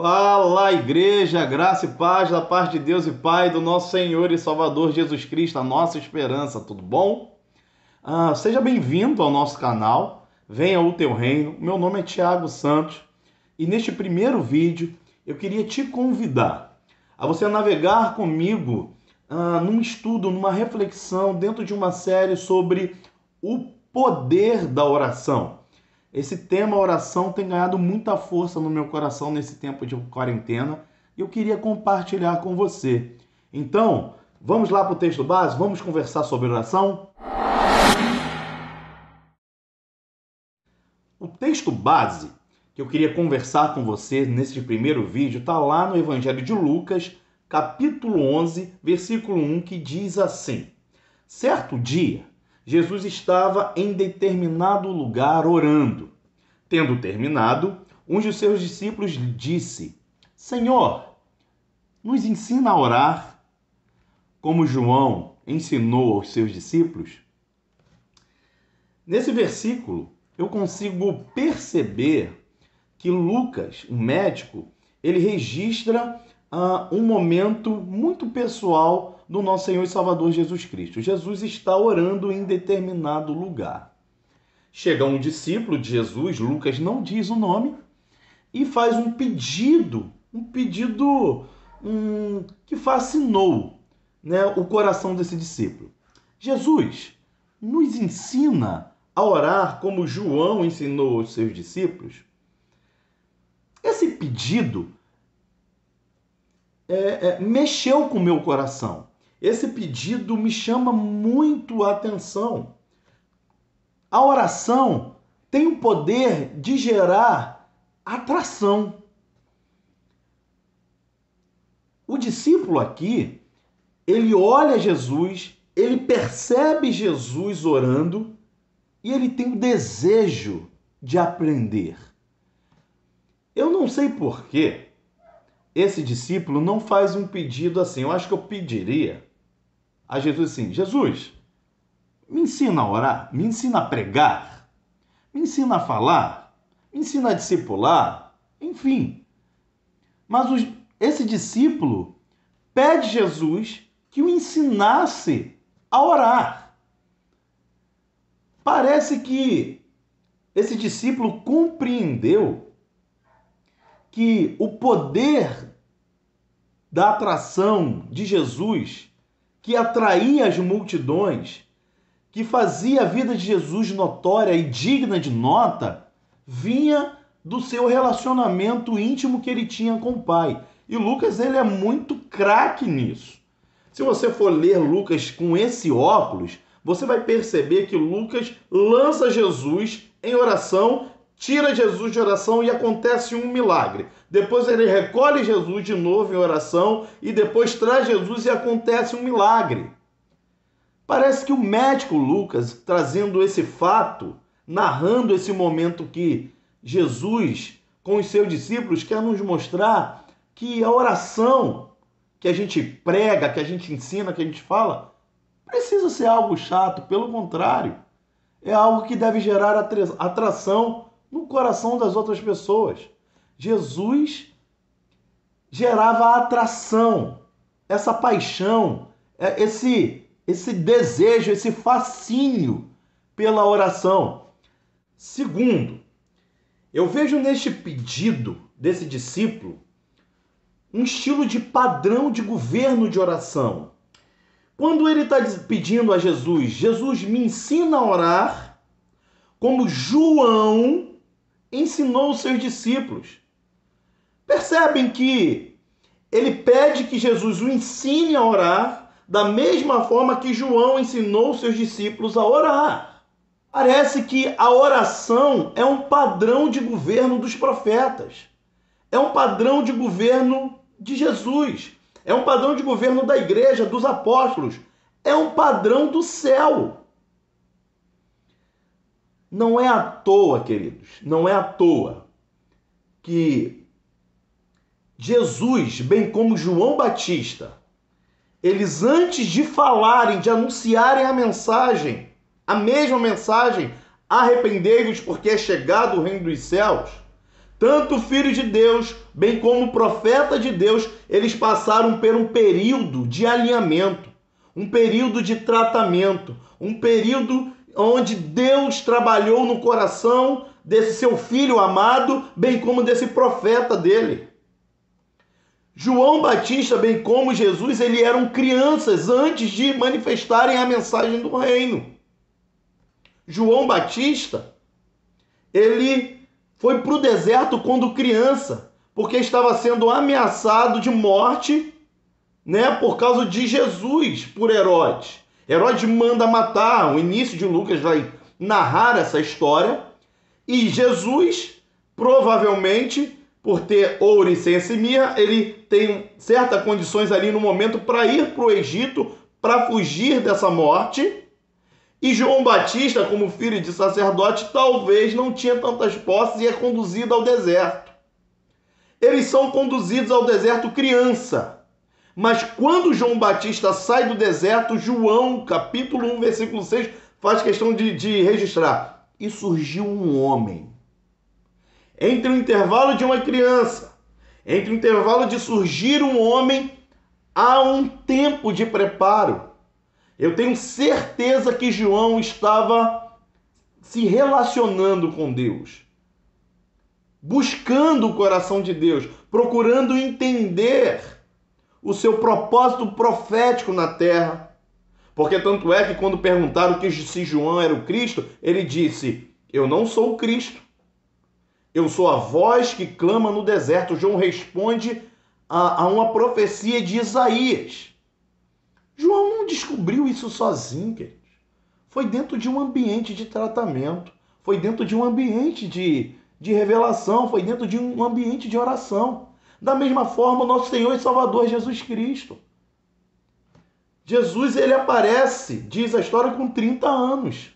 Fala, igreja, graça e paz da parte de Deus e Pai do nosso Senhor e Salvador Jesus Cristo, a nossa esperança, tudo bom? Seja bem-vindo ao nosso canal, venha o teu reino. Meu nome é Tiago Santos e neste primeiro vídeo eu queria te convidar a você navegar comigo num estudo, numa reflexão dentro de uma série sobre o poder da oração. Esse tema oração tem ganhado muita força no meu coração nesse tempo de quarentena e eu queria compartilhar com você. Então, vamos lá para o texto base? Vamos conversar sobre oração? O texto base que eu queria conversar com você nesse primeiro vídeo está lá no Evangelho de Lucas, capítulo 11, versículo 1, que diz assim: Certo dia, Jesus estava em determinado lugar orando. Tendo terminado, um de seus discípulos lhe disse: Senhor, nos ensina a orar, como João ensinou aos seus discípulos? Nesse versículo, eu consigo perceber que Lucas, o médico, ele registra um momento muito pessoal do nosso Senhor e Salvador Jesus Cristo. Jesus está orando em determinado lugar. Chega um discípulo de Jesus, Lucas não diz o nome, e faz um pedido que fascinou, o coração desse discípulo. Jesus, nos ensina a orar como João ensinou aos seus discípulos? Esse pedido mexeu com o meu coração. Esse pedido me chama muito a atenção. A oração tem o poder de gerar atração. O discípulo aqui, ele olha Jesus, ele percebe Jesus orando e ele tem o desejo de aprender. Eu não sei por que esse discípulo não faz um pedido assim. Eu acho que eu pediria a Jesus assim: Jesus, me ensina a orar, me ensina a pregar, me ensina a falar, me ensina a discipular, enfim. Mas esse discípulo pede a Jesus que o ensinasse a orar. Parece que esse discípulo compreendeu que o poder da atração de Jesus, que atraía as multidões, que fazia a vida de Jesus notória e digna de nota, vinha do seu relacionamento íntimo que ele tinha com o Pai. E Lucas, ele é muito craque nisso. Se você for ler Lucas com esse óculos, você vai perceber que Lucas lança Jesus em oração, tira Jesus de oração e acontece um milagre. Depois ele recolhe Jesus de novo em oração e depois traz Jesus e acontece um milagre. Parece que o médico Lucas, trazendo esse fato, narrando esse momento que Jesus, com os seus discípulos, quer nos mostrar que a oração que a gente prega, que a gente ensina, que a gente fala, precisa ser algo chato. Pelo contrário, é algo que deve gerar atração no coração das outras pessoas. Jesus gerava atração, essa paixão, esse desejo, esse fascínio pela oração. Segundo, eu vejo neste pedido desse discípulo um estilo de padrão de governo de oração. Quando ele está pedindo a Jesus, Jesus, me ensina a orar como João ensinou os seus discípulos. Percebem que ele pede que Jesus o ensine a orar da mesma forma que João ensinou os seus discípulos a orar. Parece que a oração é um padrão de governo dos profetas. É um padrão de governo de Jesus. É um padrão de governo da igreja, dos apóstolos. É um padrão do céu. Não é à toa, queridos, não é à toa que Jesus, bem como João Batista, eles antes de falarem, de anunciarem a mesma mensagem, arrependei-vos porque é chegado o reino dos céus, Tanto o Filho de Deus, bem como o profeta de Deus, eles passaram por um período de alinhamento, um período de tratamento, um período onde Deus trabalhou no coração desse seu filho amado, bem como desse profeta dele. João Batista, bem como Jesus, eles eram crianças antes de manifestarem a mensagem do reino. João Batista, ele foi para o deserto quando criança, porque estava sendo ameaçado de morte, né, por causa de Jesus, por Herodes. Herodes manda matar, o início de Lucas vai narrar essa história, e Jesus, provavelmente, por ter ouro, incenso e mirra, ele tem certas condições ali no momento para ir para o Egito, para fugir dessa morte. E João Batista, como filho de sacerdote, talvez não tinha tantas posses e é conduzido ao deserto. Eles são conduzidos ao deserto criança. Mas quando João Batista sai do deserto, João, capítulo 1, versículo 6, faz questão de registrar. E surgiu um homem. Entre o intervalo de uma criança, entre o intervalo de surgir um homem, há um tempo de preparo. Eu tenho certeza que João estava se relacionando com Deus, buscando o coração de Deus, procurando entender o seu propósito profético na terra. Porque tanto é que quando perguntaram que se João era o Cristo, ele disse, eu não sou o Cristo. Eu sou a voz que clama no deserto. João responde a uma profecia de Isaías. João não descobriu isso sozinho, queridos. Foi dentro de um ambiente de tratamento, foi dentro de um ambiente de revelação, foi dentro de um ambiente de oração. Da mesma forma, o nosso Senhor e Salvador Jesus Cristo. Jesus, ele aparece, diz a história, com 30 anos.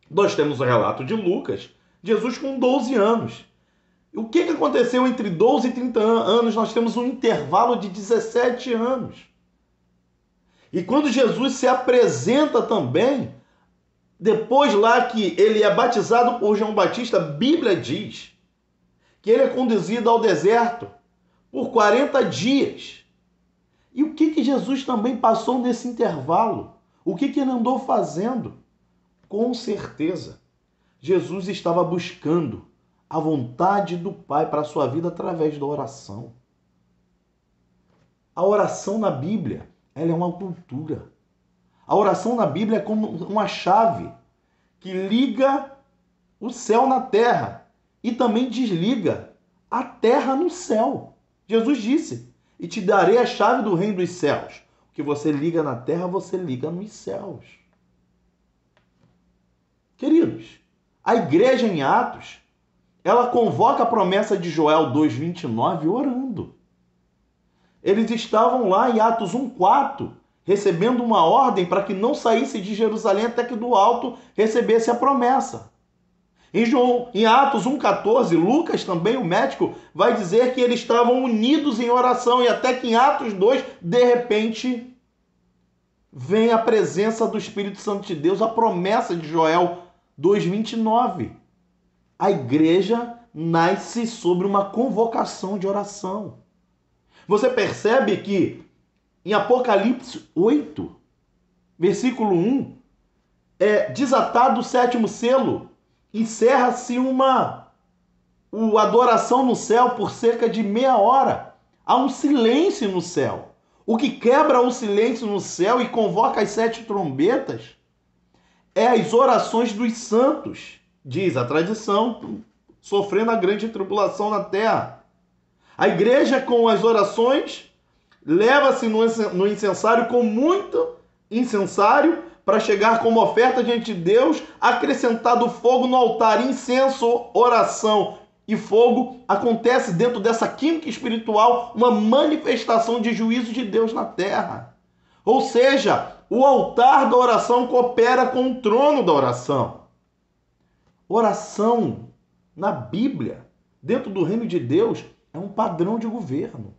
Nós temos o relato de Lucas, Jesus com 12 anos. O que aconteceu entre 12 e 30 anos? Nós temos um intervalo de 17 anos. E quando Jesus se apresenta também, depois lá que ele é batizado por João Batista, a Bíblia diz que ele é conduzido ao deserto por 40 dias. E o que Jesus também passou nesse intervalo? O que ele andou fazendo? Com certeza, Jesus estava buscando a vontade do Pai para a sua vida através da oração. A oração na Bíblia, ela é uma cultura. A oração na Bíblia é como uma chave que liga o céu na terra e também desliga a terra no céu. Jesus disse, e te darei a chave do reino dos céus. O que você liga na terra, você liga nos céus. Queridos, a igreja em Atos, ela convoca a promessa de Joel 2,29 orando. Eles estavam lá em Atos 1,4, recebendo uma ordem para que não saísse de Jerusalém até que do alto recebesse a promessa. Em Atos 1,14, Lucas também, o médico, vai dizer que eles estavam unidos em oração e até que em Atos 2, de repente, vem a presença do Espírito Santo de Deus, a promessa de Joel 2,29. A igreja nasce sobre uma convocação de oração. Você percebe que em Apocalipse 8, versículo 1, desatado o sétimo selo, encerra-se uma adoração no céu por cerca de meia hora. Há um silêncio no céu. O que quebra o silêncio no céu e convoca as 7 trombetas é as orações dos santos, diz a tradição, sofrendo a grande tribulação na terra. A igreja, com as orações, leva-se no incensário com muito incensário para chegar como oferta diante de Deus, acrescentado fogo no altar, incenso, oração e fogo. Acontece dentro dessa química espiritual uma manifestação de juízo de Deus na terra. Ou seja, o altar da oração coopera com o trono da oração. Oração na Bíblia, dentro do reino de Deus, é um padrão de governo.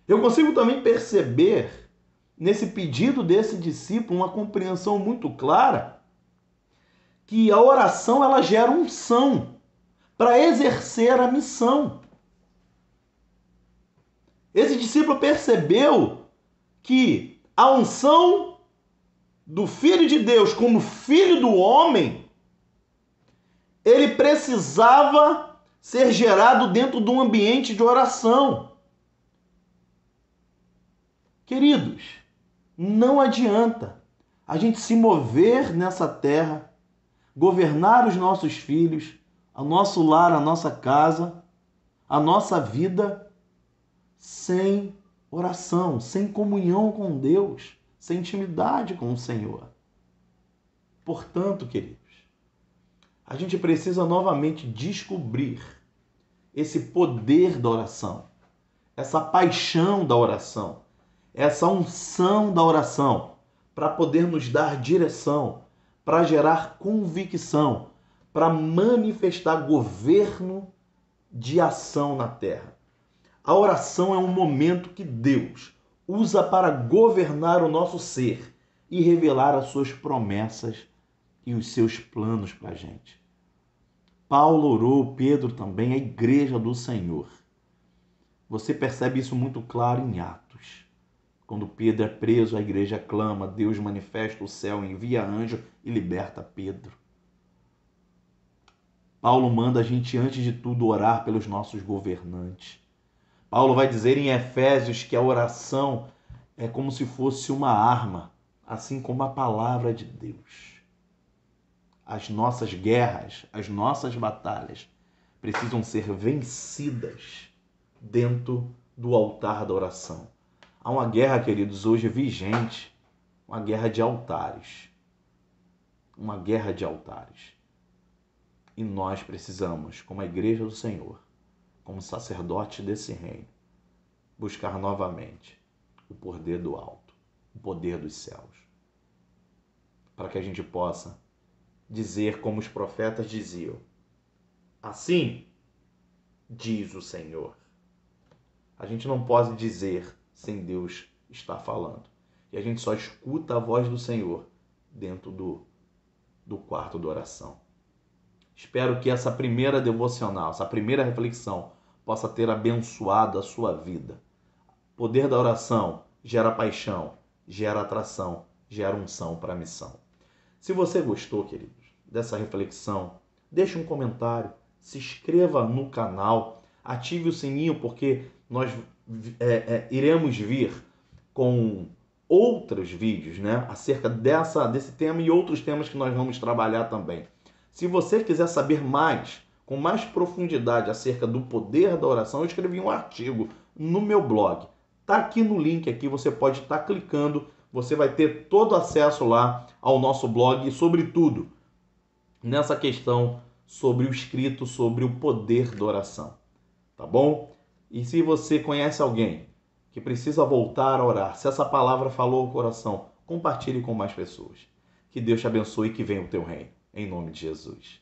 Eu consigo também perceber, nesse pedido desse discípulo, uma compreensão muito clara, que a oração ela gera unção. para exercer a missão. Esse discípulo percebeu que a unção do Filho de Deus como Filho do homem, ele precisava ser gerado dentro de um ambiente de oração. Queridos, não adianta a gente se mover nessa terra, governar os nossos filhos, o nosso lar, a nossa casa, a nossa vida, sem oração, sem comunhão com Deus, sem intimidade com o Senhor. Portanto, queridos, a gente precisa novamente descobrir esse poder da oração, essa paixão da oração, essa unção da oração, para poder nos dar direção, para gerar convicção, para manifestar governo de ação na terra. A oração é um momento que Deus usa para governar o nosso ser e revelar as suas promessas e os seus planos para a gente. Paulo orou, Pedro também, a igreja do Senhor. Você percebe isso muito claro em Atos. Quando Pedro é preso, a igreja clama, Deus manifesta o céu, envia anjo e liberta Pedro. Paulo manda a gente, antes de tudo, orar pelos nossos governantes. Paulo vai dizer em Efésios que a oração é como se fosse uma arma, assim como a palavra de Deus. As nossas guerras, as nossas batalhas precisam ser vencidas dentro do altar da oração. Há uma guerra, queridos, hoje vigente, uma guerra de altares. Uma guerra de altares. E nós precisamos, como a igreja do Senhor, como sacerdotes desse reino, buscar novamente o poder do alto, o poder dos céus, para que a gente possa dizer como os profetas diziam: assim diz o Senhor. A gente não pode dizer sem Deus estar falando. E a gente só escuta a voz do Senhor dentro do quarto de oração. Espero que essa primeira devocional, essa primeira reflexão possa ter abençoado a sua vida. O poder da oração gera paixão, gera atração, gera unção para a missão. Se você gostou, queridos, dessa reflexão, deixe um comentário, se inscreva no canal, ative o sininho, porque nós iremos vir com outros vídeos, né, acerca desse tema e outros temas que nós vamos trabalhar também. Se você quiser saber mais, com mais profundidade acerca do poder da oração, eu escrevi um artigo no meu blog. Está aqui no link aqui, você pode estar clicando, você vai ter todo acesso lá ao nosso blog e, sobretudo, nessa questão sobre o escrito, sobre o poder da oração. Tá bom? E se você conhece alguém que precisa voltar a orar, se essa palavra falou ao coração, compartilhe com mais pessoas. Que Deus te abençoe e que venha o teu reino. Em nome de Jesus.